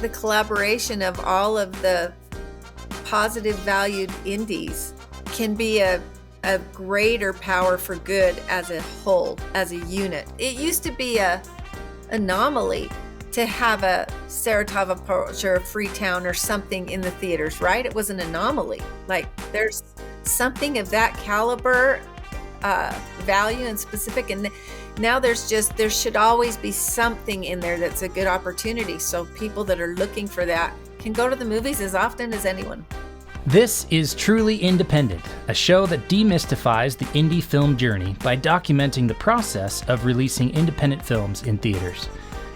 the collaboration of all of the positive valued indies can be a greater power for good as a whole, as a unit. It used to be a anomaly to have a Saratov approach or a Freetown or something in the theaters, right? It was an anomaly. Like there's something of that caliber, value and specific, and now there should always be something in there that's a good opportunity, so people that are looking for that can go to the movies as often as anyone. This is Truly Independent, a show that demystifies the indie film journey by documenting the process of releasing independent films in theaters.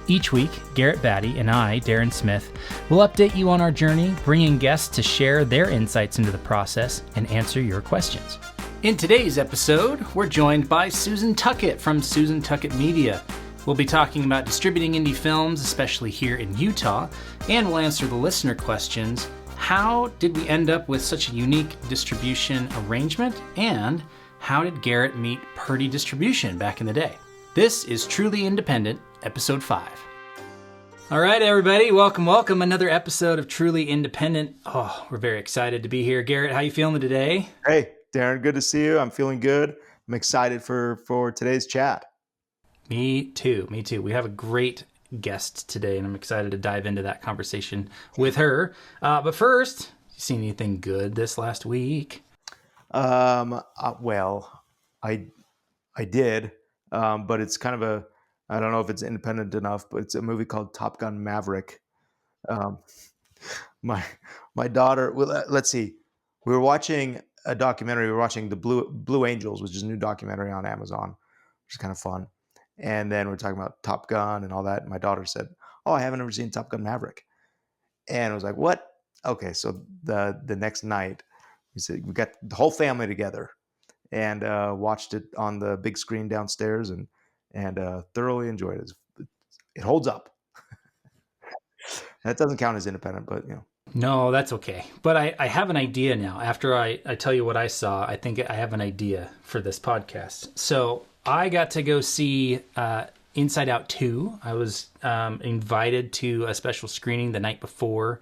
Each week, Garrett Batty and I, Darren Smith, will update you on our journey, bringing guests to share their insights into the process and answer your questions. In today's episode, we're joined by Susan Tuckett from Susan Tuckett Media. We'll be talking about distributing indie films, especially here in Utah, and we'll answer the listener questions. How did we end up with such a unique distribution arrangement? And how did Garrett meet Purdy Distribution back in the day? This is Truly Independent, Episode 5. All right, everybody, welcome. Another episode of Truly Independent. Oh, we're very excited to be here. Garrett, how you feeling today? Hey, Darren, good to see you. I'm feeling good. I'm excited for today's chat. Me too. We have a great guest today, and I'm excited to dive into that conversation with her. But first, you seen anything good this last week? Well, I did, but it's kind of I don't know if it's independent enough, but it's a movie called Top Gun Maverick. My daughter, well, let's see, we were watching a documentary. We were watching The Blue Angels, which is a new documentary on Amazon, which is kind of fun. And then we're talking about Top Gun and all that. And my daughter said, "Oh, I haven't ever seen Top Gun Maverick." And I was like, "What?" Okay, so the next night, we got the whole family together and watched it on the big screen downstairs and thoroughly enjoyed it. It holds up. That doesn't count as independent, but you know. No, that's okay. But I have an idea now. After I tell you what I saw, I think I have an idea for this podcast. So I got to go see Inside Out 2. I was invited to a special screening the night before,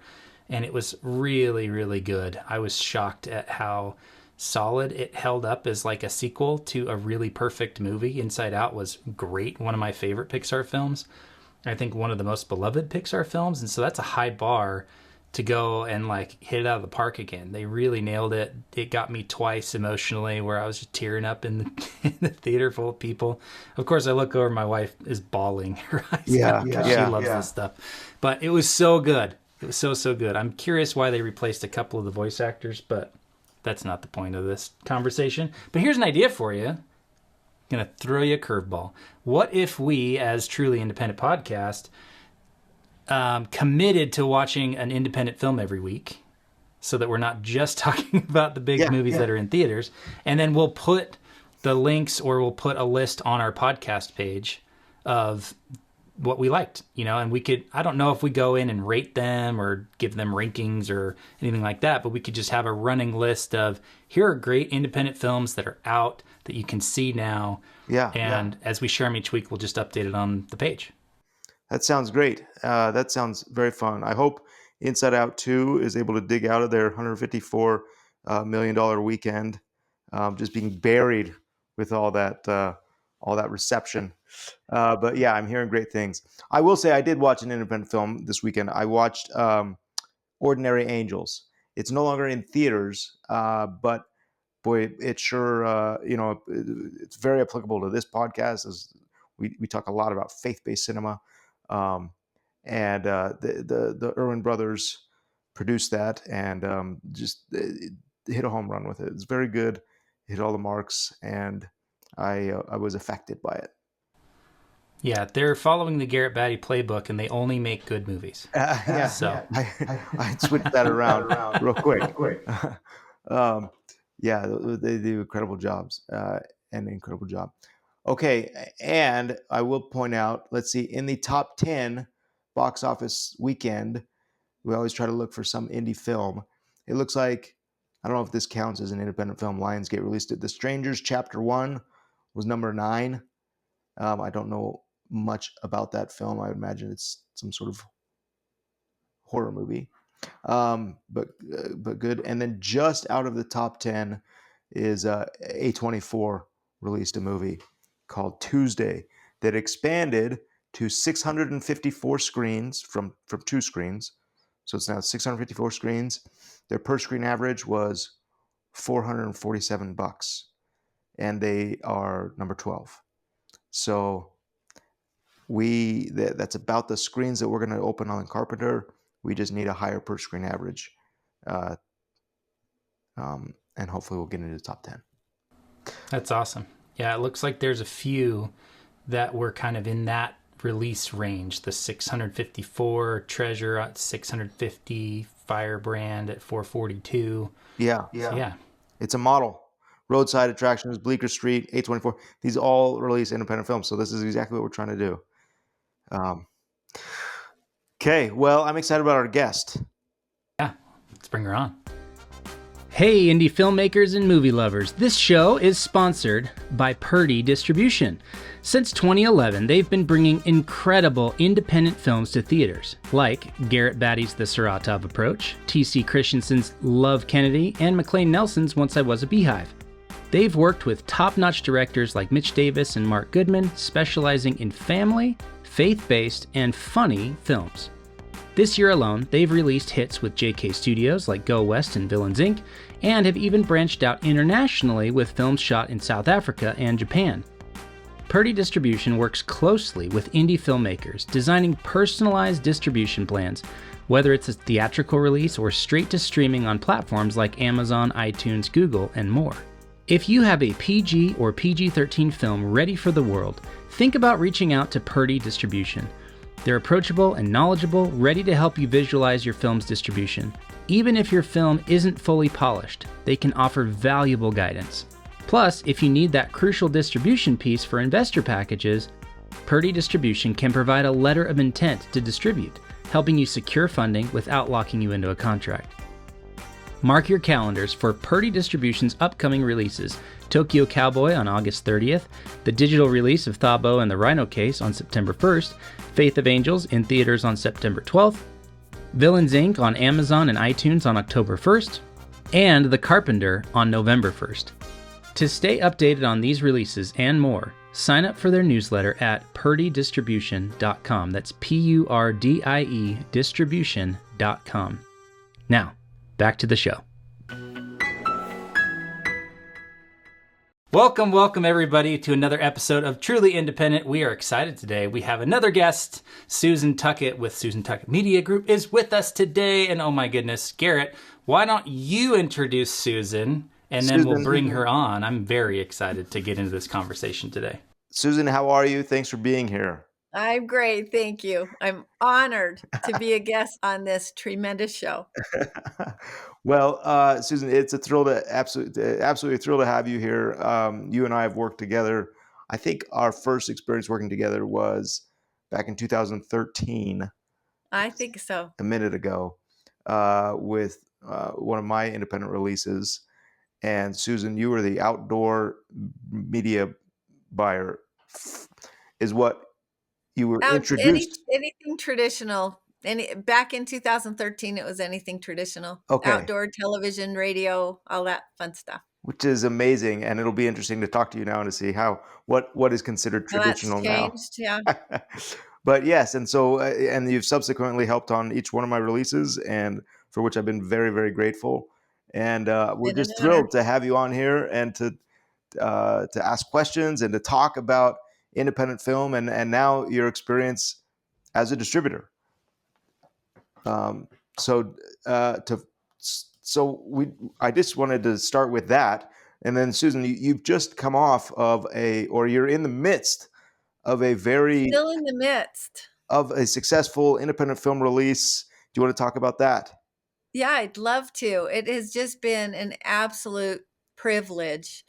and it was really, really good. I was shocked at how solid it held up as like a sequel to a really perfect movie. Inside Out was great. One of my favorite Pixar films. I think one of the most beloved Pixar films. And so that's a high bar to go and like hit it out of the park again. They really nailed it. It got me twice emotionally, where I was just tearing up in the theater full of people. Of course, I look over, my wife is bawling her eyes out because she loves this stuff. But it was so good. It was so good. I'm curious why they replaced a couple of the voice actors, but that's not the point of this conversation. But here's an idea for you. I'm going to throw you a curveball. What if we, as Truly Independent Podcast, committed to watching an independent film every week, so that we're not just talking about the big movies that are in theaters, and then we'll put the links, or we'll put a list on our podcast page of what we liked, and we could, I don't know if we go in and rate them or give them rankings or anything like that, but we could just have a running list of, here are great independent films that are out that you can see now. And as we share them each week, we'll just update it on the page. That sounds great. That sounds very fun. I hope Inside Out 2 is able to dig out of their $154 million weekend, just being buried with all that reception. But yeah, I'm hearing great things. I will say I did watch an independent film this weekend. I watched Ordinary Angels. It's no longer in theaters, but boy, it sure, it's very applicable to this podcast, as we talk a lot about faith-based cinema. And the Irwin brothers produced that, and just hit a home run with it. It's very good. Hit all the marks, and I was affected by it. Yeah, they're following the Garrett Batty playbook, and they only make good movies. I switched that around real quick. They do incredible jobs, an incredible job. Okay, and I will point out, let's see, in the top 10 box office weekend, we always try to look for some indie film. It looks like, I don't know if this counts as an independent film, Lionsgate released it. The Strangers Chapter 1 was number 9. I don't know much about that film. I would imagine it's some sort of horror movie, but good. And then just out of the top 10 is A24 released a movie called Tuesday that expanded to 654 screens from 2 screens. So it's now 654 screens. Their per screen average was $447, and they are number 12. So that's about the screens that we're going to open on Carpenter. We just need a higher per screen average, uh, and hopefully we'll get into the top 10. That's awesome. Yeah, it looks like there's a few that were kind of in that release range. The 654, Treasure at 650, Firebrand at 442. Yeah. So, yeah. It's a model. Roadside Attractions, Bleecker Street, A24. These all release independent films. So this is exactly what we're trying to do. Okay, well, I'm excited about our guest. Yeah, let's bring her on. Hey, indie filmmakers and movie lovers. This show is sponsored by Purdy Distribution. Since 2011, they've been bringing incredible independent films to theaters, like Garrett Batty's The Saratov Approach, T.C. Christensen's Love Kennedy, and McLean Nelson's Once I Was a Beehive. They've worked with top-notch directors like Mitch Davis and Mark Goodman, specializing in family, faith-based, and funny films. This year alone, they've released hits with JK Studios like Go West and Villains Inc., and have even branched out internationally with films shot in South Africa and Japan. Purdy Distribution works closely with indie filmmakers, designing personalized distribution plans, whether it's a theatrical release or straight to streaming on platforms like Amazon, iTunes, Google, and more. If you have a PG or PG-13 film ready for the world, think about reaching out to Purdy Distribution. They're approachable and knowledgeable, ready to help you visualize your film's distribution. Even if your film isn't fully polished, they can offer valuable guidance. Plus, if you need that crucial distribution piece for investor packages, Purdy Distribution can provide a letter of intent to distribute, helping you secure funding without locking you into a contract. Mark your calendars for Purdy Distribution's upcoming releases: Tokyo Cowboy on August 30th, the digital release of Thabo and the Rhino Case on September 1st, Faith of Angels in theaters on September 12th, Villains Inc. on Amazon and iTunes on October 1st, and The Carpenter on November 1st. To stay updated on these releases and more, sign up for their newsletter at purdydistribution.com. That's P-U-R-D-I-E distribution.com. Now, back to the show. Welcome everybody to another episode of Truly Independent. We are excited today. We have another guest. Susan Tuckett with Susan Tuckett Media Group is with us today. And oh my goodness, Garrett, why don't you introduce Susan and then we'll bring her on. I'm very excited to get into this conversation today. Susan, how are you? Thanks for being here. I'm great. Thank you. I'm honored to be a guest on this tremendous show. Well, Susan, it's a thrill to absolutely thrilled to have you here. You and I have worked together. I think our first experience working together was back in 2013. I think so. A minute ago, with one of my independent releases. And Susan, you were the outdoor media buyer, is what you were introduced. Anything traditional. Back in 2013, it was anything traditional. Okay. Outdoor television, radio, all that fun stuff. Which is amazing, and it'll be interesting to talk to you now and to see what is considered traditional now. That's changed, yeah. But yes, and so and you've subsequently helped on each one of my releases, and for which I've been very, very grateful. And we're just thrilled to have you on here and to ask questions and to talk about independent film and now your experience as a distributor. I just wanted to start with that. And then Susan, you've just come off of you're in the midst of Still in the midst of a successful independent film release. Do you want to talk about that? Yeah, I'd love to. It has just been an absolute privilege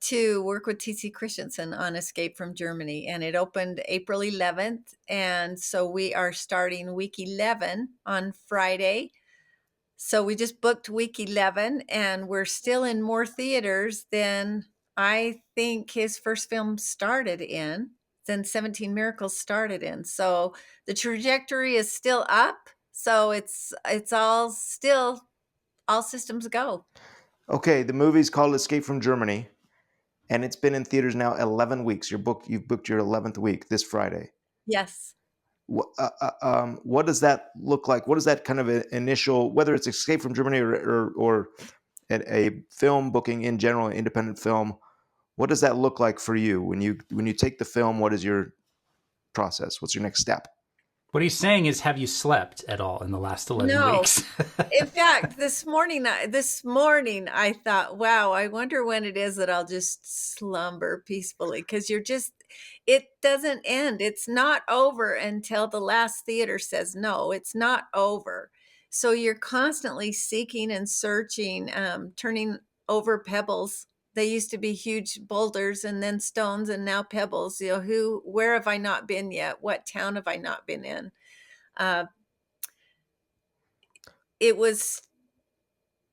to work with T.C. Christensen on Escape from Germany. And it opened April 11th. And so we are starting week 11 on Friday. So we just booked week 11 and we're still in more theaters than I think his first film started in, than 17 Miracles started in. So the trajectory is still up. So it's all still all systems go. Okay, the movie's called Escape from Germany, and it's been in theaters now 11 weeks. You've booked your 11th week this Friday. Yes. What does that look like? What is that kind of initial, whether it's Escape from Germany or a film booking in general, an independent film? What does that look like for you when you take the film? What is your process? What's your next step? What he's saying is, have you slept at all in the last 11 No. weeks? In fact, this morning I thought, wow, I wonder when it is that I'll just slumber peacefully, because it doesn't end. It's not over until the last theater says no, it's not over. So you're constantly seeking and searching, turning over pebbles. They used to be huge boulders and then stones and now pebbles. Where have I not been yet? What town have I not been in? It was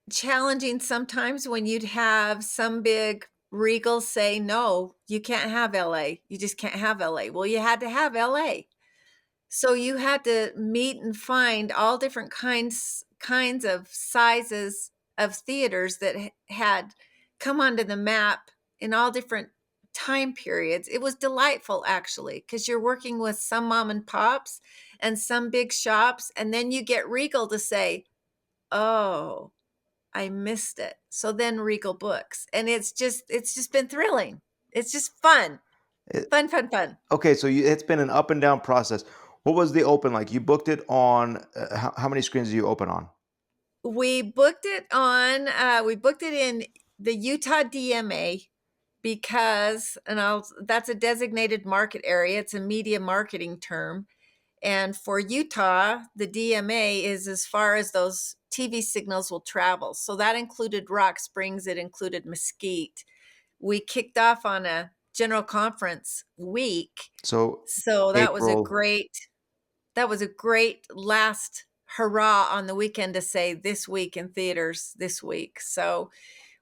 challenging sometimes when you'd have some big Regal say, no, you can't have LA. You just can't have LA. Well, you had to have LA. So you had to meet and find all different kinds of sizes of theaters that had come onto the map in all different time periods. It was delightful, actually, because you're working with some mom and pops and some big shops, and then you get Regal to say, oh, I missed it. So then Regal books, and it's just been thrilling. It's just fun. Fun. Okay, so it's been an up and down process. What was the open like? You booked it on how many screens do you open on? We booked it in the Utah DMA because, that's a designated market area. It's a media marketing term. And for Utah, the DMA is as far as those TV signals will travel. So that included Rock Springs, it included Mesquite. We kicked off on a general conference week. So That was a great last hurrah on the weekend to say this week in theaters this week. So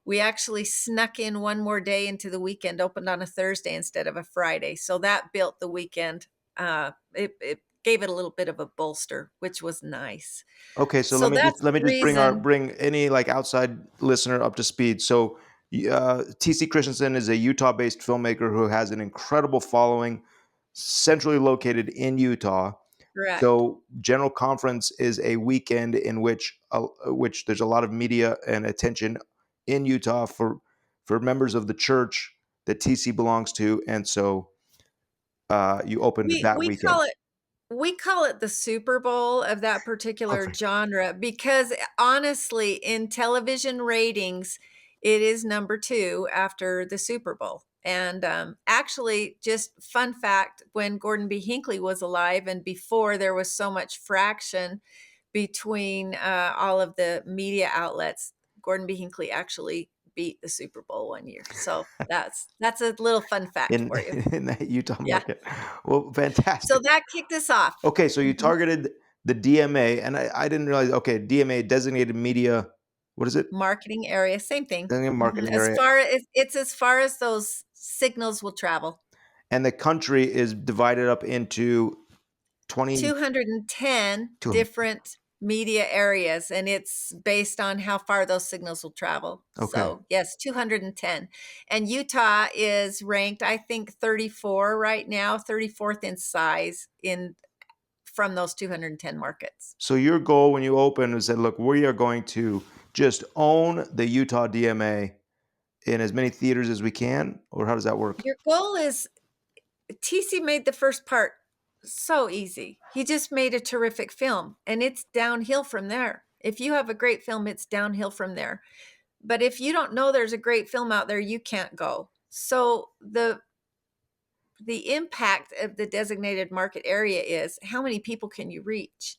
we actually snuck in one more day into the weekend, opened on a Thursday instead of a Friday. So that built the weekend. It gave it a little bit of a bolster, which was nice. Okay, so So that's let me the just reason. bring any like outside listener up to speed. So TC Christensen is a Utah-based filmmaker who has an incredible following, centrally located in Utah. Correct. So General Conference is a weekend in which there's a lot of media and attention in Utah for members of the church that TC belongs to, and so you opened We that we weekend. call it the Super Bowl of that particular Perfect. genre because honestly, in television ratings, it is number 2 after the Super Bowl. And actually, just fun fact, when Gordon B. Hinckley was alive and before there was so much fraction between all of the media outlets, Gordon B. Hinckley actually beat the Super Bowl one year. So that's a little fun fact in for you. in that Utah Yeah. market. Well, So fantastic. that kicked us off. Okay, so you Mhm. targeted the DMA, and I didn't realize. Okay, DMA, designated media. What is it? Marketing area, same thing. Designated marketing As area, far as it's as far as those signals will travel. and the country is divided up into 20. 210 different media areas, and it's based on how far those signals will travel. Okay, So yes, 210. And Utah is ranked, I think, 34 right now, 34th in size from those 210 markets. so your goal when you opened was said, look, we are going to just own the Utah DMA in as many theaters as we can, or how does that work? Your goal is TC made the first part so easy. He just made a terrific film, and it's downhill from there. If you have a great film, it's downhill from there. But if you don't know there's a great film out there, you can't go. So the impact of the designated market area is how many people can you reach?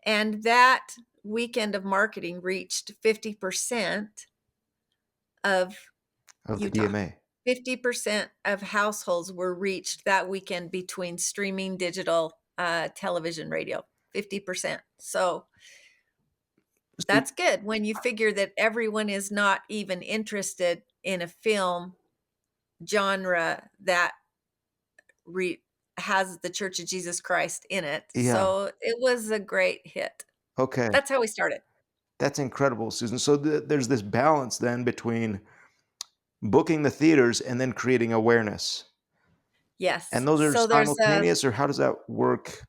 And that weekend of marketing reached 50% of Of the Utah. DMA. 50% of households were reached that weekend between streaming, digital, television, radio. 50%. So that's good when you figure that everyone is not even interested in a film genre that has the Church of Jesus Christ in it. Yeah. So it was a great hit. Okay. That's how we started. That's incredible, Susan. So there's this balance then between booking the theaters and then creating awareness. And Yes. those are So simultaneous, or how does that work?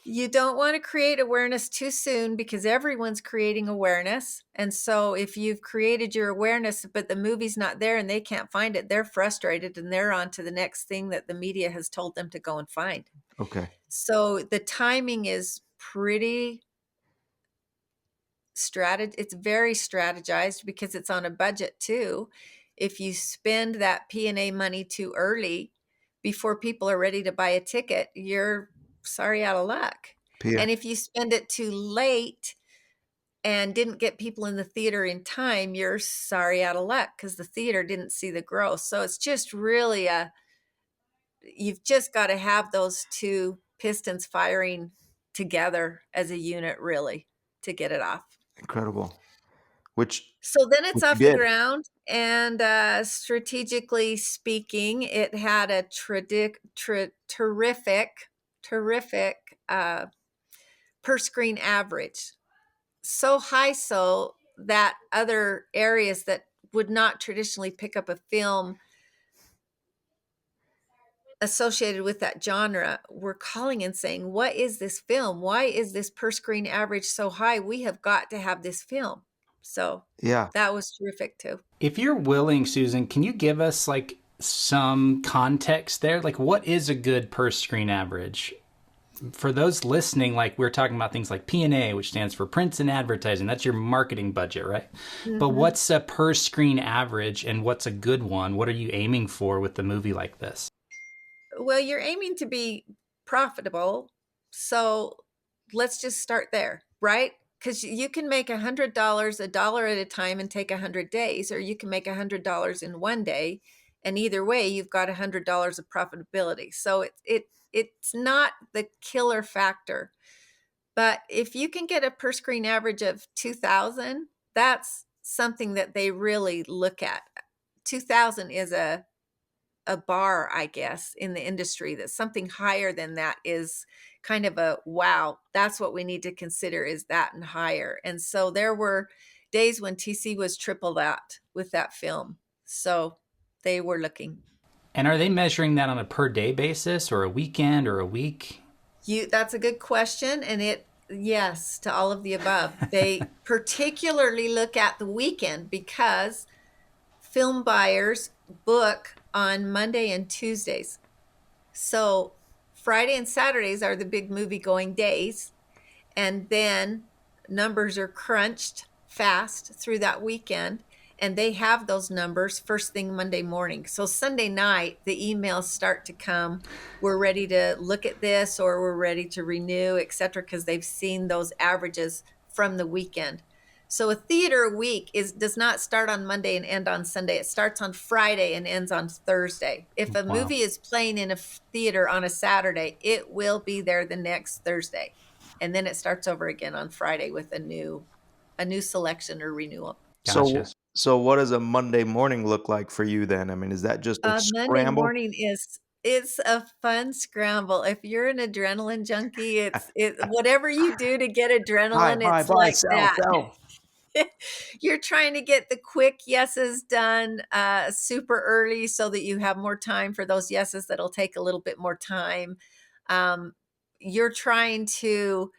you don't want to create awareness too soon because everyone's creating awareness. And so if you've created your awareness, but the movie's not there and they can't find it, they're frustrated and they're on to the next thing that the media has told them to go and find. Okay. So the timing is pretty it's very strategized because it's on a budget too. If you spend that P&A money too early before people are ready to buy a ticket, you're sorry out of luck. Yeah. And if you spend it too late and didn't get people in the theater in time, you're sorry out of luck because the theater didn't see the growth. So it's just really you've just got to have those two pistons firing together as a unit, really, to get it off. Incredible. So then it's off the did. ground, and strategically speaking, it had a terrific per screen average. So high so that other areas that would not traditionally pick up a film associated with that genre were calling and saying, what is this film? Why is this per screen average so high? We have got to have this film. So Yeah. that was terrific too. If you're willing, Susan, can you give us like some context there? Like, what is a good per screen average? For those listening, like we're talking about things like P&A, which stands for prints and advertising. That's your marketing budget, right? Mm-hmm. But what's a per screen average and what's a good one? What are you aiming for with a movie like this? Well, you're aiming to be profitable. So let's just start there, right? Because you can make $100 $1 at a time and take 100 days, or you can make $100 in one day. And either way, you've got $100 of profitability. So it's not the killer factor. But if you can get a per screen average of 2,000, that's something that they really look at. 2,000 is a bar, I guess, in the industry. That something higher than that is kind of a wow, that's what we need to consider, is that and higher. And so there were days when TC was triple that with that film. So they were looking. And are they measuring that on a per day basis or a weekend or a week? That's a good question. And yes, to all of the above. They particularly look at the weekend because film buyers book on Monday and Tuesdays. So Friday and Saturdays are the big movie going days. And then numbers are crunched fast through that weekend. And they have those numbers first thing Monday morning. So Sunday night, the emails start to come. We're ready to look at this, or we're ready to renew, et cetera, because they've seen those averages from the weekend. So a theater week does not start on Monday and end on Sunday. It starts on Friday and ends on Thursday. If a movie is playing in a theater on a Saturday, it will be there the next Thursday. And then it starts over again on Friday with a new selection or renewal. Gotcha. So what does a Monday morning look like for you then? I mean, is that just a scramble? Monday morning it's a fun scramble. If you're an adrenaline junkie, it's whatever you do to get adrenaline, it's like that. You're trying to get the quick yeses done super early so that you have more time for those yeses that'll take a little bit more time. You're trying to,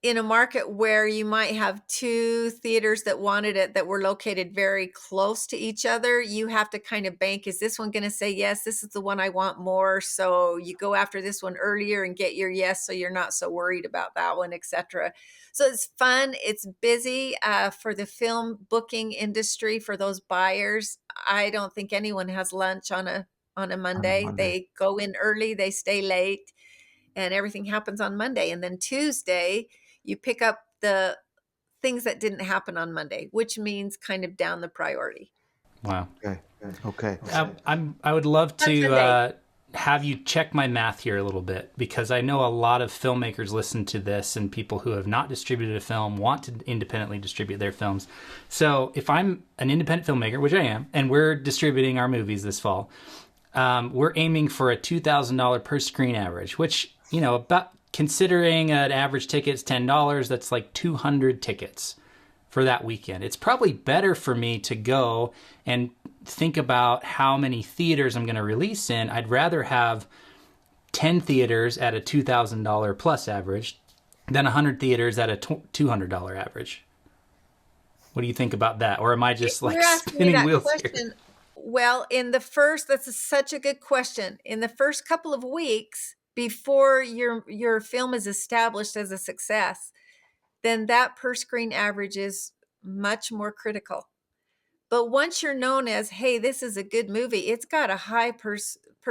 in a market where you might have two theaters that wanted it that were located very close to each other, you have to kind of bank, is this one going to say yes? This is the one I want more. So you go after this one earlier and get your yes, so you're not so worried about that one, etc. So it's fun. It's busy for the film booking industry, for those buyers. I don't think anyone has lunch on a Monday. They go in early, they stay late, and everything happens on Monday. And then Tuesday, you pick up the things that didn't happen on Monday, which means kind of down the priority. Wow. Okay. I would love to have you check my math here a little bit, because I know a lot of filmmakers listen to this and people who have not distributed a film want to independently distribute their films. So if I'm an independent filmmaker, which I am, and we're distributing our movies this fall, we're aiming for a $2,000 per screen average, which, about considering an average ticket's $10, that's like 200 tickets for that weekend. It's probably better for me to go and think about how many theaters I'm going to release in. I'd rather have 10 theaters at a $2,000 plus average than 100 theaters at a $200 average. What do you think about that? Or am I just like spinning wheels here? Well, that's such a good question. In the first couple of weeks before your film is established as a success, then that per screen average is much more critical. But once you're known as, hey, this is a good movie, it's got a high per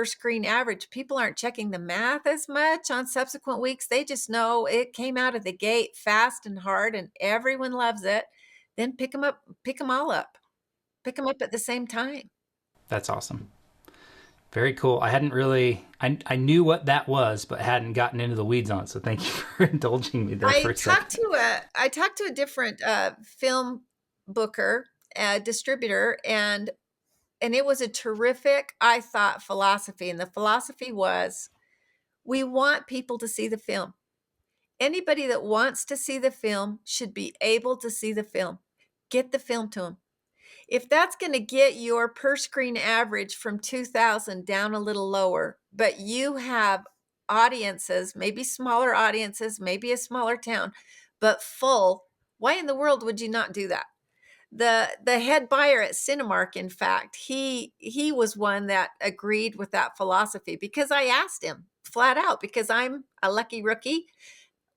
screen average. People aren't checking the math as much on subsequent weeks. They just know it came out of the gate fast and hard and everyone loves it. Then pick them all up. Pick them up at the same time. That's awesome. Very cool. I hadn't really, I knew what that was, but hadn't gotten into the weeds on it. So thank you for indulging me there for a second. I talked to a different film booker, distributor, and it was a terrific, I thought, philosophy. And the philosophy was, we want people to see the film. Anybody that wants to see the film should be able to see the film. Get the film to them. If that's going to get your per screen average from 2,000 down a little lower, but you have audiences, maybe smaller audiences, maybe a smaller town, but full, why in the world would you not do that? The head buyer at Cinemark, in fact, he was one that agreed with that philosophy, because I asked him flat out, because I'm a lucky rookie,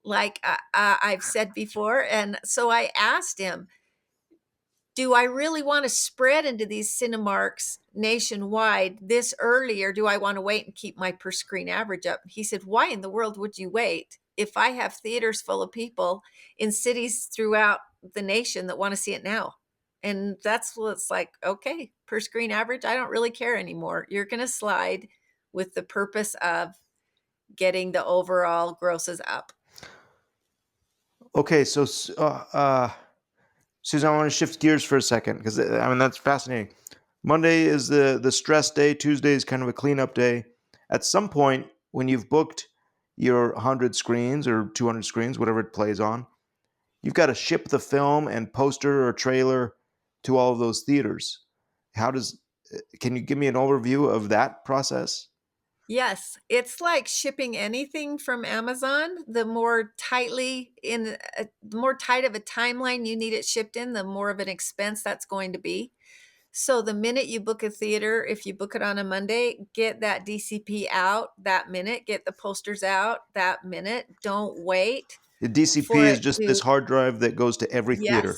like I've said before. And so I asked him, do I really want to spread into these Cinemarks nationwide this early, or do I want to wait and keep my per screen average up? He said, why in the world would you wait if I have theaters full of people in cities throughout the nation that want to see it now? And that's what it's like, okay, per screen average, I don't really care anymore. You're going to slide with the purpose of getting the overall grosses up. Okay, so Susan, I want to shift gears for a second, because that's fascinating. Monday is the stress day. Tuesday is kind of a cleanup day. At some point, when you've booked your 100 screens or 200 screens, whatever it plays on, you've got to ship the film and poster or trailer to all of those theaters. Can you give me an overview of that process? Yes, it's like shipping anything from Amazon. The more tight of a timeline you need it shipped in, the more of an expense that's going to be. So the minute you book a theater, if you book it on a Monday, get that DCP out that minute, get the posters out that minute. Don't wait. The DCP is just this hard drive that goes to every theater.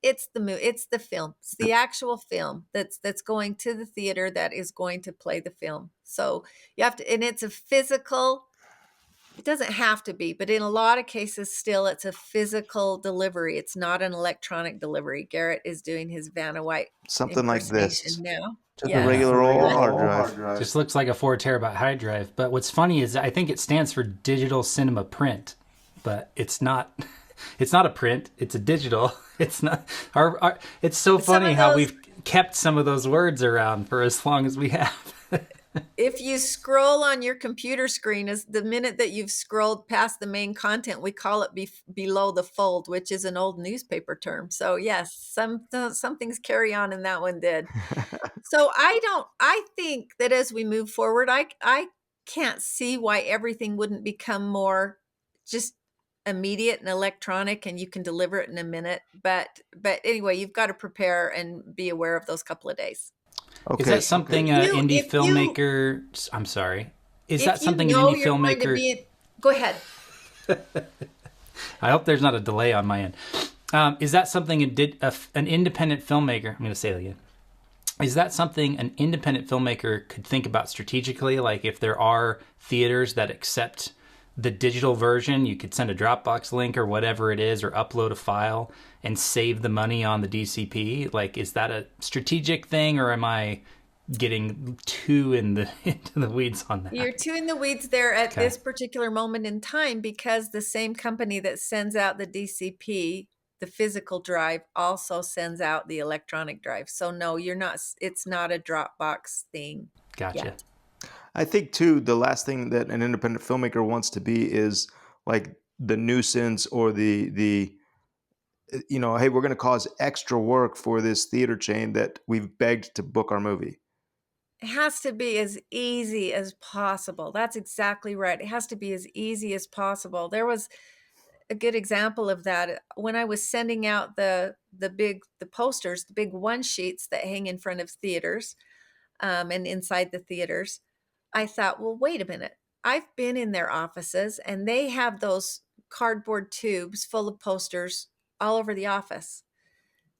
It's the film. It's the actual film that's going to the theater that is going to play the film. So you have to, and it's a physical, it doesn't have to be, but in a lot of cases still it's a physical delivery. It's not an electronic delivery. Garrett is doing his Vanna White something like this now. Just a regular old hard drive. Just looks like a 4 terabyte hard drive. But what's funny is I think it stands for digital cinema print, but it's not. It's not a print. It's a digital. It's not. It's so funny how we've kept some of those words around for as long as we have. If you scroll on your computer screen, is the minute that you've scrolled past the main content, we call it below the fold, which is an old newspaper term. So yes, some things carry on, and that one did. So I think that as we move forward, I can't see why everything wouldn't become more just immediate and electronic, and you can deliver it in a minute. But anyway, you've got to prepare and be aware of those couple of days. Okay. Is that something an indie filmmaker? I'm sorry. Is that something an indie filmmaker? Go ahead. I hope there's not a delay on my end. Is that something an independent filmmaker? I'm going to say it again. Is that something an independent filmmaker could think about strategically? Like if there are theaters that accept the digital version, you could send a Dropbox link or whatever it is, or upload a file and save the money on the DCP. Like, is that a strategic thing, or am I getting too into the weeds on that? You're too in the weeds there at this particular moment in time, because the same company that sends out the DCP, the physical drive, also sends out the electronic drive. So no, you're not. It's not a Dropbox thing. Gotcha. I think too, the last thing that an independent filmmaker wants to be is like the nuisance or the hey, we're going to cause extra work for this theater chain that we've begged to book our movie. It has to be as easy as possible. That's exactly right. It has to be as easy as possible. There was a good example of that when I was sending out the posters, the big one sheets that hang in front of theaters and inside the theaters. I thought, well, wait a minute. I've been in their offices and they have those cardboard tubes full of posters all over the office.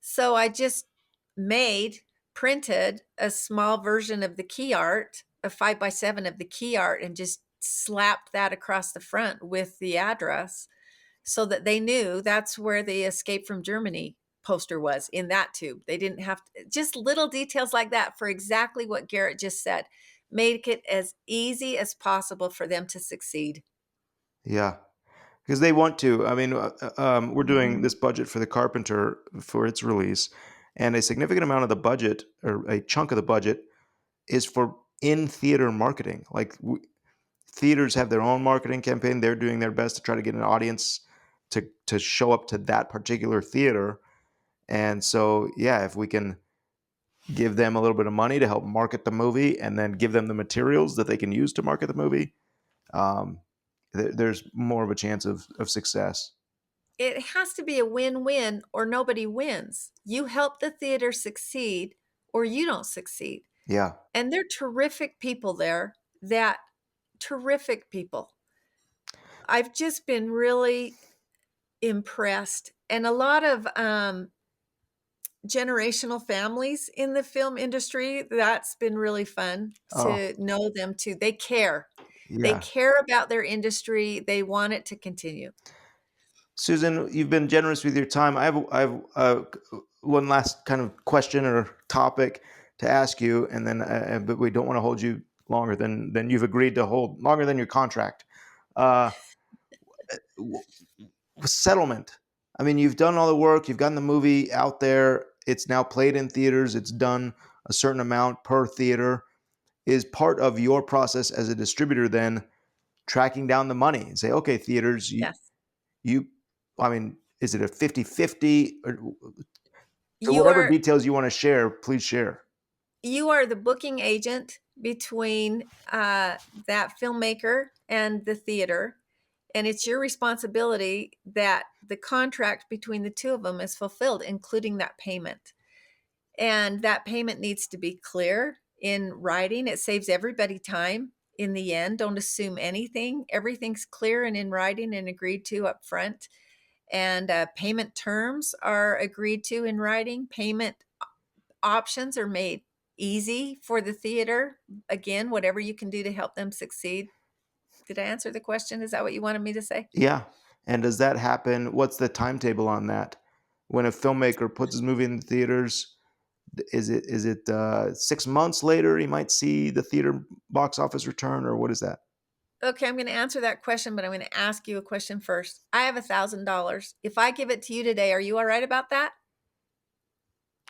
So I just printed a small version of the key art, a 5x7 of the key art, and just slapped that across the front with the address so that they knew that's where the Escape from Germany poster was, in that tube. They didn't have to, just little details like that for exactly what Garrett just said. Make it as easy as possible for them to succeed. Yeah, because they want to. I mean, we're doing this budget for The Carpenter for its release, and a significant amount of the budget, or a chunk of the budget, is for in-theater marketing. Like theaters have their own marketing campaign. They're doing their best to try to get an audience to show up to that particular theater. And so, yeah, if we can give them a little bit of money to help market the movie and then give them the materials that they can use to market the movie, um, there's more of a chance of success. It has to be a win-win or nobody wins. You help the theater succeed or you don't succeed. Yeah. And they're terrific people there, terrific people. I've just been really impressed. And a lot of generational families in the film industry, that's been really fun to know them too. They care. Yeah. They care about their industry. They want it to continue. Susan, you've been generous with your time. I have one last kind of question or topic to ask you, and then but we don't want to hold you longer than you've agreed to hold, longer than your contract. Settlement. I mean, you've done all the work. You've gotten the movie out there. It's now played in theaters. It's done a certain amount per theater. Is part of your process as a distributor then tracking down the money and say, okay, theaters, Yes. I mean, is it a 50-50? Whatever details you want to share, please share. You are the booking agent between that filmmaker and the theater. And it's your responsibility that the contract between the two of them is fulfilled, including that payment. And that payment needs to be clear in writing. It saves everybody time in the end. Don't assume anything. Everything's clear and in writing and agreed to up front. And payment terms are agreed to in writing. Payment options are made easy for the theater. Again, whatever you can do to help them succeed. Did I answer the question? Is that what you wanted me to say? Yeah. And does that happen? What's the timetable on that? When a filmmaker puts his movie in the theaters, is it 6 months later he might see the theater box office return, or what is that? Okay, I'm going to answer that question, but I'm going to ask you a question first. I have $1,000. If I give it to you today, are you all right about that?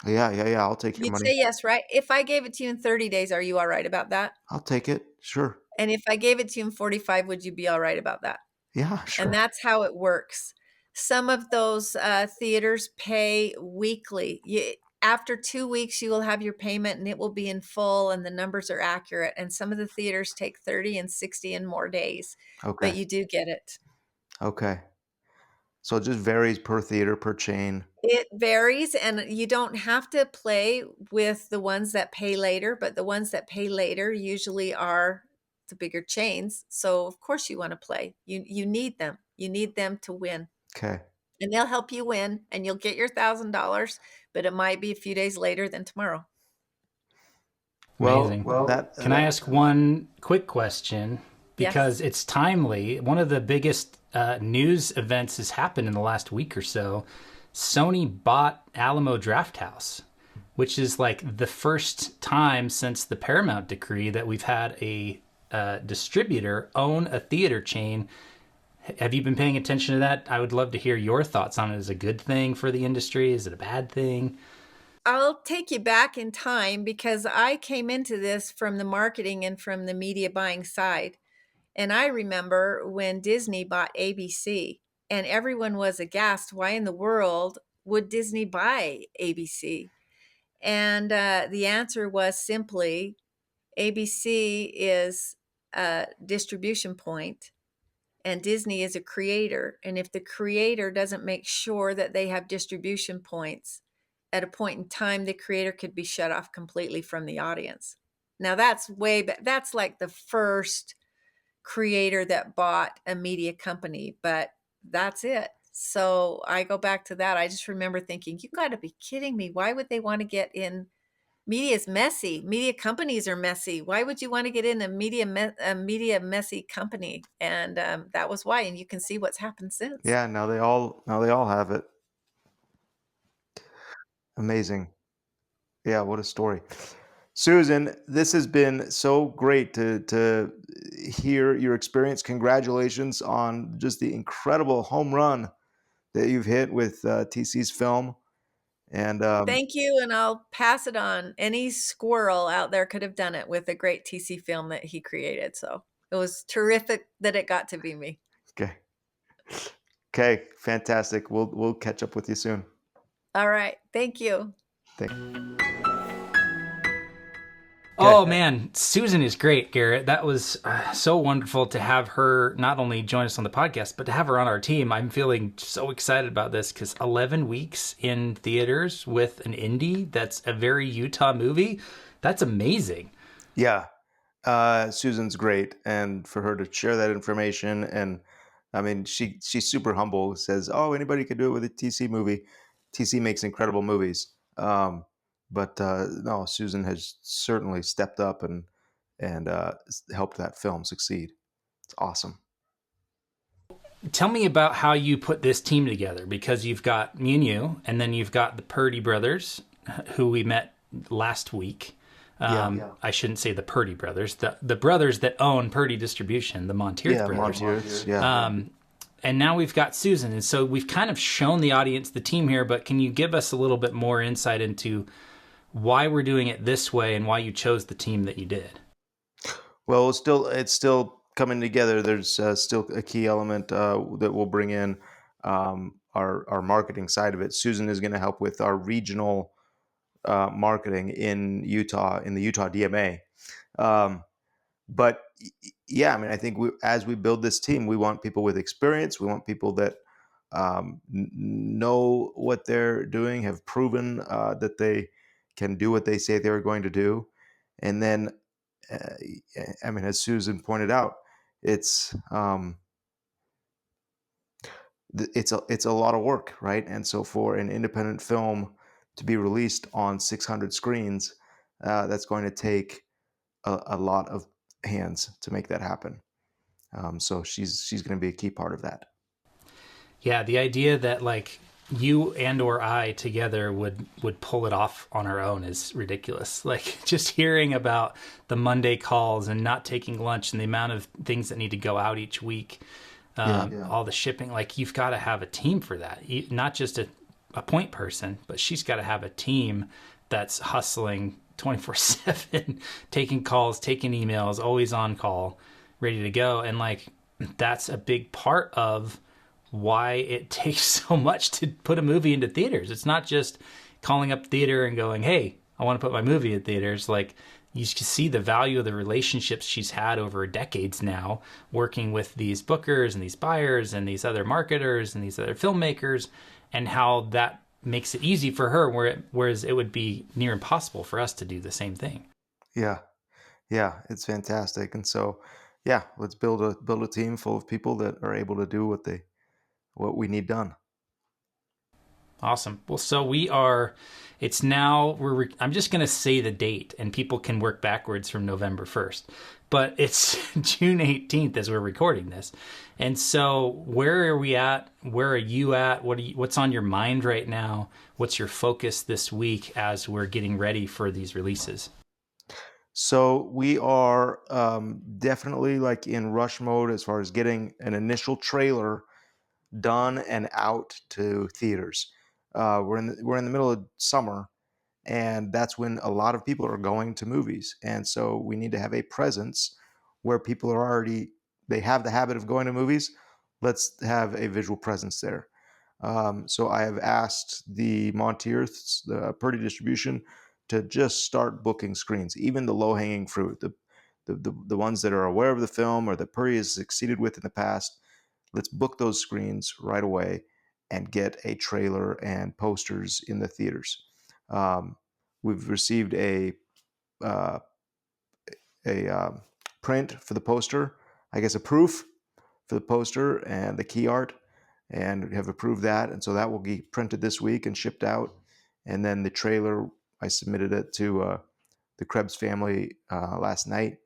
Yeah. I'll take your You'd money. say yes, right? If I gave it to you in 30 days, are you all right about that? I'll take it. Sure. And if I gave it to you in 45, would you be all right about that? Yeah, sure. And that's how it works. Some of those theaters pay weekly. After 2 weeks, you will have your payment and it will be in full and the numbers are accurate. And some of the theaters take 30 and 60 and more days. Okay. But you do get it. Okay. So it just varies per theater, per chain. It varies, and you don't have to play with the ones that pay later, but the ones that pay later usually are the bigger chains. So of course you want to play. You need them. You need them to win. Okay. And they'll help you win, and you'll get your $1,000, but it might be a few days later than tomorrow. Amazing. Can I ask one quick question? Because it's timely. One of the biggest news events has happened in the last week or so. Sony bought Alamo Drafthouse, which is like the first time since the Paramount decree that we've had a distributor own a theater chain. Have you been paying attention to that? I would love to hear your thoughts on it. Is it a good thing for the industry? Is it a bad thing? I'll take you back in time because I came into this from the marketing and from the media buying side. And I remember when Disney bought ABC and everyone was aghast. Why in the world would Disney buy ABC? And the answer was simply ABC is a distribution point and Disney is a creator. And if the creator doesn't make sure that they have distribution points at a point in time, the creator could be shut off completely from the audience. Now that's way back. That's like the first creator that bought a media company, but that's it. So I go back to that. I just remember thinking, you got to be kidding me. Why would they want to get in? Media is messy. Media companies are messy. Why would you want to get in a media messy company? And that was why. And you can see what's happened since. Yeah, now they all have it. Amazing. Yeah, what a story. Susan, this has been so great to hear your experience. Congratulations on just the incredible home run that you've hit with TC's film. And Thank you, and I'll pass it on. Any squirrel out there could have done it with a great TC film that he created. So it was terrific that it got to be me. okay, okay, fantastic. We'll catch up with you soon. All right. Thank you. Thank. Oh man, Susan is great, Garrett. That was so wonderful to have her not only join us on the podcast, but to have her on our team. I'm feeling so excited about this because 11 weeks in theaters with an indie that's a very Utah movie. That's amazing. Yeah, Susan's great, and for her to share that information, and I mean, she's super humble. Says, "Oh, anybody could do it with a TC movie. TC makes incredible movies." But no, Susan has certainly stepped up and helped that film succeed. It's awesome. Tell me about how you put this team together, because you've got me and you, and then you've got the Purdy brothers, who we met last week. I shouldn't say the Purdy brothers, the brothers that own Purdy Distribution, the Montiers brothers. Montiers, yeah. And now we've got Susan. And so we've kind of shown the audience the team here, but can you give us a little bit more insight into why we're doing it this way and why you chose the team that you did? Well, it's still coming together. There's still a key element that we'll bring in, our marketing side of it. Susan is going to help with our regional marketing in Utah, in the Utah DMA. But yeah, I mean, I think as we build this team, we want people with experience. We want people that know what they're doing, have proven that they can do what they say they're going to do. And then, I mean, as Susan pointed out, it's a lot of work, right? And so for an independent film to be released on 600 screens, that's going to take a lot of hands to make that happen. So she's going to be a key part of that. Yeah, the idea that like you and or I together would pull it off on our own is ridiculous. Like just hearing about the Monday calls and not taking lunch and the amount of things that need to go out each week, all the shipping, like you've got to have a team for that. Not just a point person, but she's got to have a team that's hustling 24/7, taking calls, taking emails, always on call, ready to go. And like, that's a big part of why it takes so much to put a movie into theaters. It's not just calling up theater and going, hey, I want to put my movie in theaters. Like you can see the value of the relationships she's had over decades now, working with these bookers and these buyers and these other marketers and these other filmmakers, and how that makes it easy for her, whereas it would be near impossible for us to do the same thing. Yeah, it's fantastic. And so, yeah, let's build a team full of people that are able to do what we need done. Awesome. Well, so I'm just going to say the date and people can work backwards from November 1st, but it's June 18th as we're recording this. And so where are we at? Where are you at? What's on your mind right now? What's your focus this week as we're getting ready for these releases? So we are definitely like in rush mode as far as getting an initial trailer done and out to theaters. We're in the middle of summer, And that's when a lot of people are going to movies. And so we need to have a presence where people are already, they have the habit of going to movies. Let's have a visual presence there. So I have asked the Montiers, the Purdy Distribution, to just start booking screens, even the low-hanging fruit, the ones that are aware of the film or that Purdy has succeeded with in the past. Let's book those screens right away and get a trailer and posters in the theaters. We've received uh, a print for the poster, I guess a proof for the poster and the key art, and have approved that. And so that will be printed this week and shipped out. And then the trailer, I submitted it to the Krebs family last night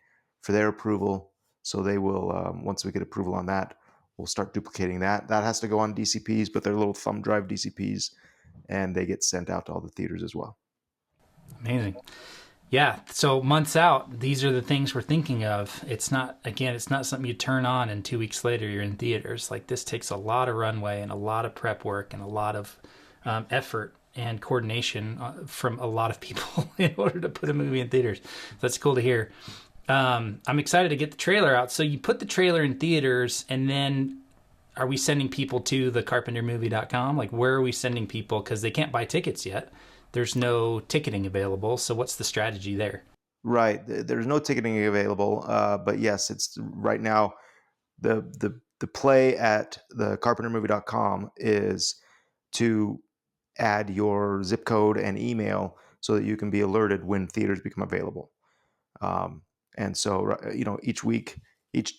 for their approval. So they will, once we get approval on that, we'll start duplicating that. That has to go on DCPs, but they're little thumb drive DCPs, and they get sent out to all the theaters as well. Amazing. Yeah. So months out, these are the things we're thinking of. It's not something you turn on and 2 weeks later you're in theaters. Like, this takes a lot of runway and a lot of prep work and a lot of effort and coordination from a lot of people in order to put a movie in theaters. That's cool to hear. I'm excited to get the trailer out. So you put the trailer in theaters, and then are we sending people to the carpentermovie.com? Like, where are we sending people? Because they can't buy tickets yet. There's no ticketing available. So what's the strategy there? Right. There's no ticketing available. But yes, it's right now the play at the carpentermovie.com is to add your zip code and email so that you can be alerted when theaters become available. And so,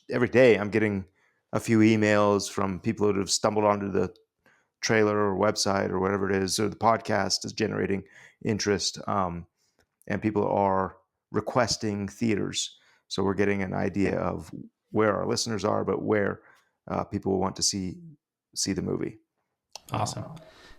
every day I'm getting a few emails from people that have stumbled onto the trailer or website or whatever it is, or the podcast is generating interest. And people are requesting theaters. So we're getting an idea of where our listeners are, but where people want to see the movie. Awesome.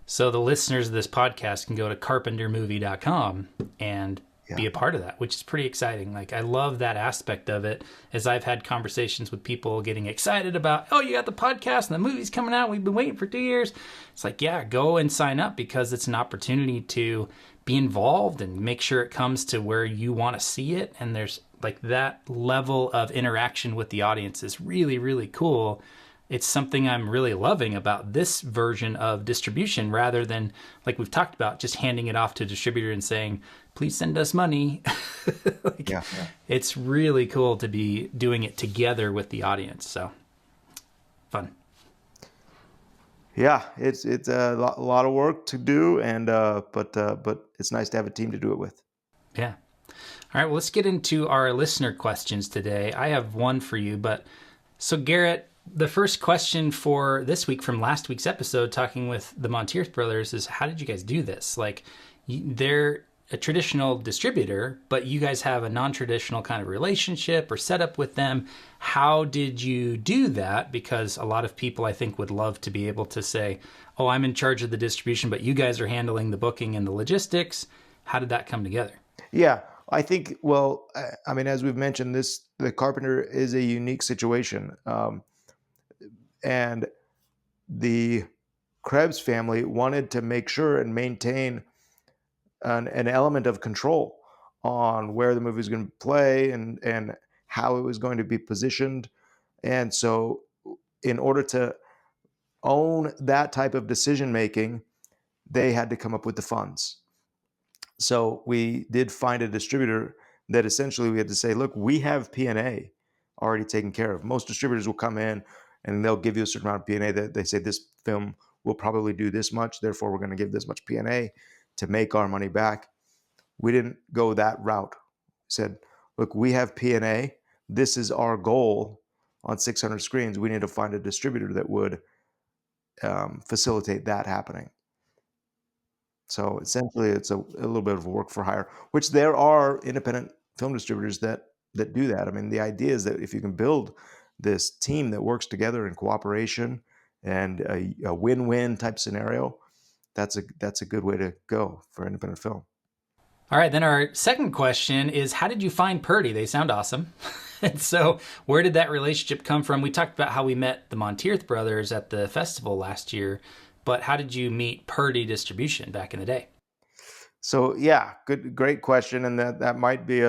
So the listeners of this podcast can go to carpentermovie.com and be a part of that, which is pretty exciting. Like, I love that aspect of it, as I've had conversations with people getting excited about, oh, you got the podcast and the movie's coming out. We've been waiting for 2 years. It's like, yeah, go and sign up, because it's an opportunity to be involved and make sure it comes to where you want to see it. And there's like that level of interaction with the audience is really, really cool. It's something I'm really loving about this version of distribution, rather than, like we've talked about, just handing it off to a distributor and saying, please send us money. It's really cool to be doing it together with the audience. So fun. Yeah, it's a lot of work to do, and but it's nice to have a team to do it with. Yeah. All right, well, let's get into our listener questions today. I have one for you, but so Garrett, the first question for this week from last week's episode, talking with the Montiers brothers, is how did you guys do this? Like, they're a traditional distributor, but you guys have a non-traditional kind of relationship or setup with them. How did you do that? Because a lot of people, I think, would love to be able to say, oh, I'm in charge of the distribution, but you guys are handling the booking and the logistics. How did that come together? Yeah, I think, well, I mean, as we've mentioned, the Carpenter is a unique situation. And the Krebs family wanted to make sure and maintain an element of control on where the movie was going to play and how it was going to be positioned. And so in order to own that type of decision making, they had to come up with the funds. So we did find a distributor that essentially we had to say, look, we have P&A already taken care of. Most distributors will come in and they'll give you a certain amount of P&A that they say this film will probably do this much, therefore we're going to give this much P&A to make our money back. We didn't go that route. We said, look, we have P&A. This is our goal on 600 screens. We need to find a distributor that would facilitate that happening. So essentially, it's a little bit of a work for hire, which there are independent film distributors that do that. I mean, the idea is that if you can build this team that works together in cooperation and a win-win type scenario, that's a good way to go for independent film. All right, then our second question is, how did you find Purdy? They sound awesome. And so where did that relationship come from? We talked about how we met the Montiers brothers at the festival last year, but how did you meet Purdy Distribution back in the day? So yeah, great question, and that might be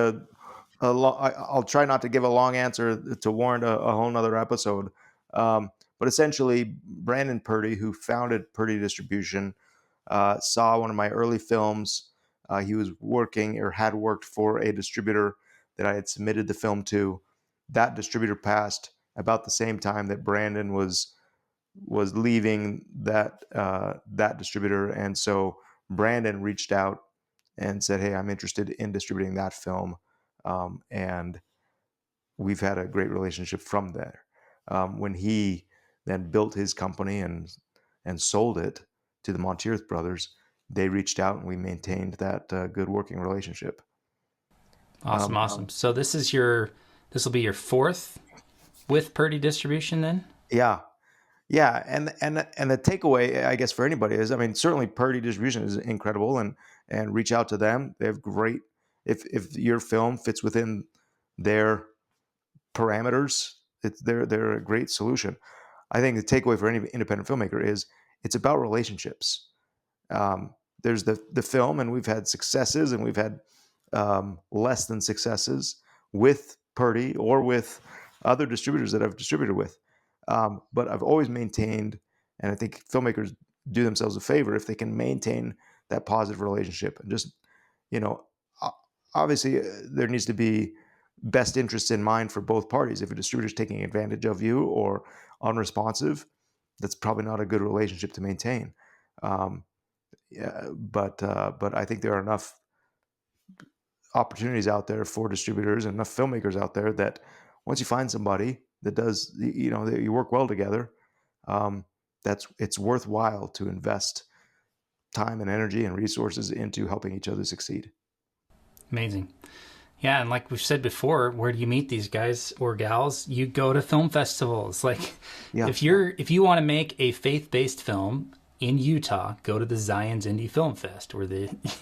I'll try not to give a long answer to warrant a whole nother episode. But essentially, Brandon Purdy, who founded Purdy Distribution, saw one of my early films. He was working or had worked for a distributor that I had submitted the film to. That distributor passed about the same time that Brandon was leaving that distributor, and so Brandon reached out and said, "Hey, I'm interested in distributing that film," and we've had a great relationship from there. When he then built his company and sold it to the Monteith brothers, they reached out and we maintained that good working relationship. Awesome. So this will be your fourth with Purdy Distribution then? Yeah. And the takeaway, I guess, for anybody is, I mean, certainly Purdy Distribution is incredible, and reach out to them. They have great, if your film fits within their parameters, they're a great solution. I think the takeaway for any independent filmmaker is it's about relationships. There's the film, and we've had successes and we've had less than successes with Purdy or with other distributors that I've distributed with. But I've always maintained, and I think filmmakers do themselves a favor if they can maintain that positive relationship. And just, obviously there needs to be best interests in mind for both parties. If a distributor's taking advantage of you or unresponsive, that's probably not a good relationship to maintain. But I think there are enough opportunities out there for distributors and enough filmmakers out there that once you find somebody that does, that you work well together, it's worthwhile to invest time and energy and resources into helping each other succeed. Amazing. Yeah, and like we've said before, where do you meet these guys or gals? You go to film festivals. Like, if you want to make a faith-based film in Utah, go to the Zion's Indie Film Fest, or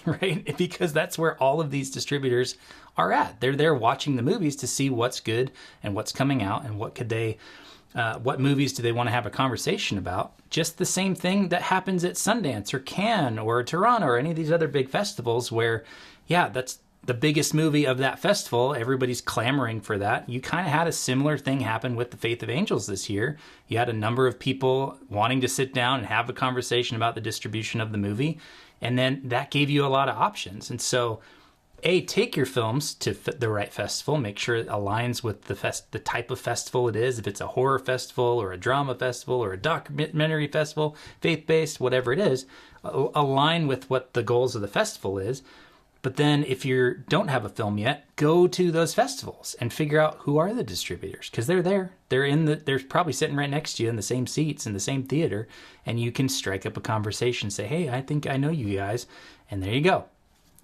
right? Because that's where all of these distributors are at. They're there watching the movies to see what's good and what's coming out, and what movies do they want to have a conversation about. Just the same thing that happens at Sundance or Cannes or Toronto or any of these other big festivals where, that's the biggest movie of that festival. Everybody's clamoring for that. You kind of had a similar thing happen with The Faith of Angels this year. You had a number of people wanting to sit down and have a conversation about the distribution of the movie. And then that gave you a lot of options. And so, take your films to the right festival. Make sure it aligns with the type of festival it is. If it's a horror festival or a drama festival or a documentary festival, faith-based, whatever it is, align with what the goals of the festival is. But then if you don't have a film yet, go to those festivals and figure out who are the distributors, because they're there. They're probably sitting right next to you in the same seats in the same theater, and you can strike up a conversation, say, "Hey, I think I know you guys," and there you go.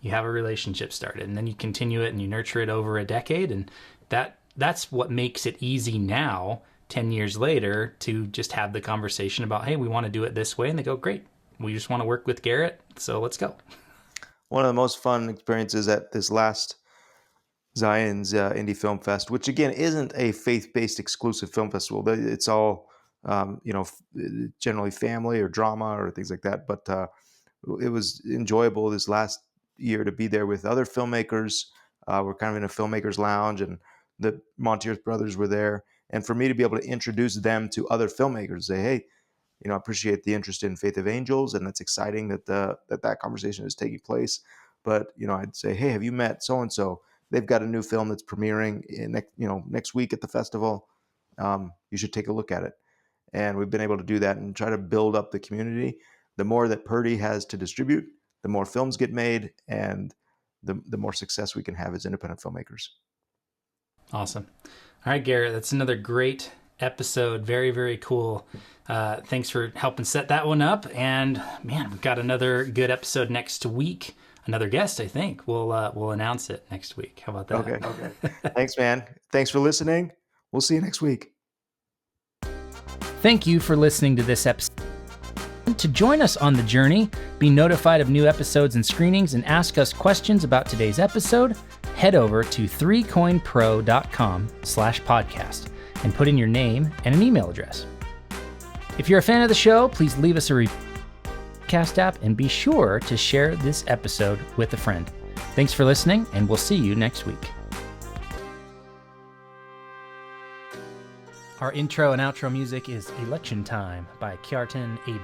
You have a relationship started, and then you continue it and you nurture it over a decade, and that's what makes it easy now, 10 years later, to just have the conversation about, "Hey, we want to do it this way," and they go, "Great, we just want to work with Garrett, so let's go." One of the most fun experiences at this last Zion's Indie Film Fest, which again isn't a faith-based exclusive film festival. It's all, generally family or drama or things like that. But it was enjoyable this last year to be there with other filmmakers. We're kind of in a filmmakers lounge, and the Monteith brothers were there. And for me to be able to introduce them to other filmmakers, say, "Hey, I appreciate the interest in Faith of Angels, and it's exciting that that conversation is taking place." But I'd say, "Hey, have you met so and so? They've got a new film that's premiering next week at the festival. You should take a look at it." And we've been able to do that and try to build up the community. The more that Purdy has to distribute, the more films get made, and the more success we can have as independent filmmakers. Awesome. All right, Garrett, that's another great episode. Very, very cool. Thanks for helping set that one up. And man, we've got another good episode next week. Another guest, I think. We'll announce it next week. How about that? Okay. Thanks, man. Thanks for listening. We'll see you next week. Thank you for listening to this episode. To join us on the journey, be notified of new episodes and screenings, and ask us questions about today's episode, head over to 3coinpro.com/podcast and put in your name and an email address. If you're a fan of the show, please leave us a review. podcast app and be sure to share this episode with a friend. Thanks for listening, and we'll see you next week. Our intro and outro music is Election Time by Kjartan Abel.